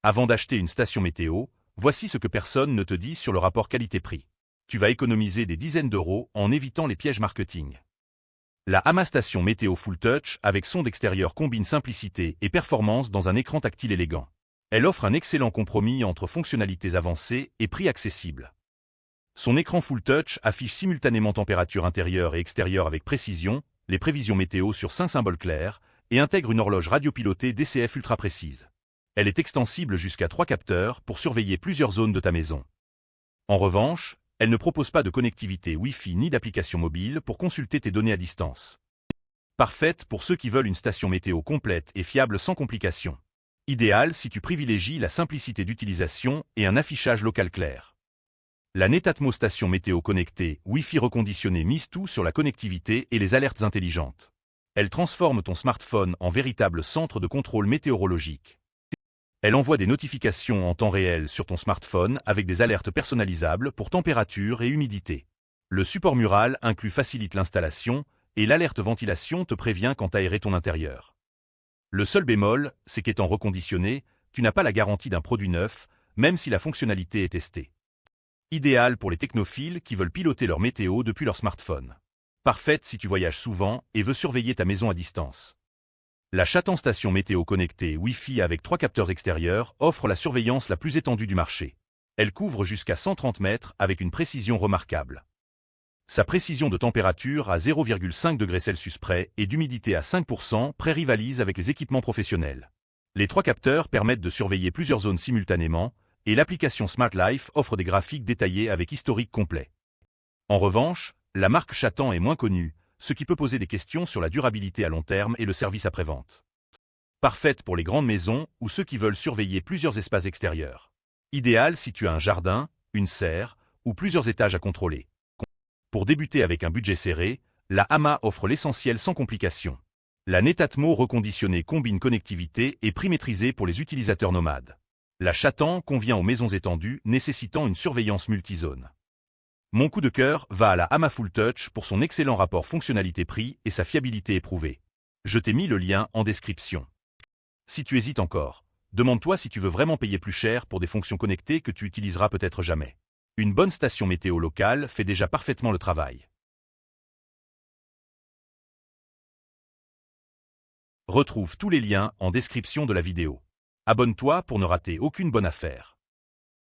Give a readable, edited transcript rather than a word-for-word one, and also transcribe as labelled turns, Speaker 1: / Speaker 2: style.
Speaker 1: Avant d'acheter une station météo, voici ce que personne ne te dit sur le rapport qualité-prix. Tu vas économiser des dizaines d'euros en évitant les pièges marketing. La Hama Station Météo Full Touch avec son d'extérieur combine simplicité et performance dans un écran tactile élégant. Elle offre un excellent compromis entre fonctionnalités avancées et prix accessible. Son écran Full Touch affiche simultanément température intérieure et extérieure avec précision, les prévisions météo sur 5 symboles clairs, et intègre une horloge radiopilotée DCF ultra précise. Elle est extensible jusqu'à 3 capteurs pour surveiller plusieurs zones de ta maison. En revanche, elle ne propose pas de connectivité Wi-Fi ni d'application mobile pour consulter tes données à distance. Parfaite pour ceux qui veulent une station météo complète et fiable sans complications. Idéal si tu privilégies la simplicité d'utilisation et un affichage local clair. La Netatmo Station Météo connectée Wi-Fi reconditionnée mise tout sur la connectivité et les alertes intelligentes. Elle transforme ton smartphone en véritable centre de contrôle météorologique. Elle envoie des notifications en temps réel sur ton smartphone avec des alertes personnalisables pour température et humidité. Le support mural inclus facilite l'installation et l'alerte ventilation te prévient quand aérer ton intérieur. Le seul bémol, c'est qu'étant reconditionné, tu n'as pas la garantie d'un produit neuf, même si la fonctionnalité est testée. Idéal pour les technophiles qui veulent piloter leur météo depuis leur smartphone. Parfaite si tu voyages souvent et veux surveiller ta maison à distance. La Chatan Station Météo connectée Wi-Fi avec 3 capteurs extérieurs offre la surveillance la plus étendue du marché. Elle couvre jusqu'à 130 mètres avec une précision remarquable. Sa précision de température à 0,5 degrés Celsius près et d'humidité à 5% près rivalise avec les équipements professionnels. Les 3 capteurs permettent de surveiller plusieurs zones simultanément et l'application Smart Life offre des graphiques détaillés avec historique complet. En revanche, la marque Chatan est moins connue, ce qui peut poser des questions sur la durabilité à long terme et le service après-vente. Parfaite pour les grandes maisons ou ceux qui veulent surveiller plusieurs espaces extérieurs. Idéal si tu as un jardin, une serre ou plusieurs étages à contrôler. Pour débuter avec un budget serré, la Hama offre l'essentiel sans complications. La Netatmo reconditionnée combine connectivité et prix maîtrisé pour les utilisateurs nomades. La Chatan convient aux maisons étendues nécessitant une surveillance multizone. Mon coup de cœur va à la Hama Full Touch pour son excellent rapport fonctionnalité-prix et sa fiabilité éprouvée. Je t'ai mis le lien en description. Si tu hésites encore, demande-toi si tu veux vraiment payer plus cher pour des fonctions connectées que tu utiliseras peut-être jamais. Une bonne station météo locale fait déjà parfaitement le travail. Retrouve tous les liens en description de la vidéo. Abonne-toi pour ne rater aucune bonne affaire.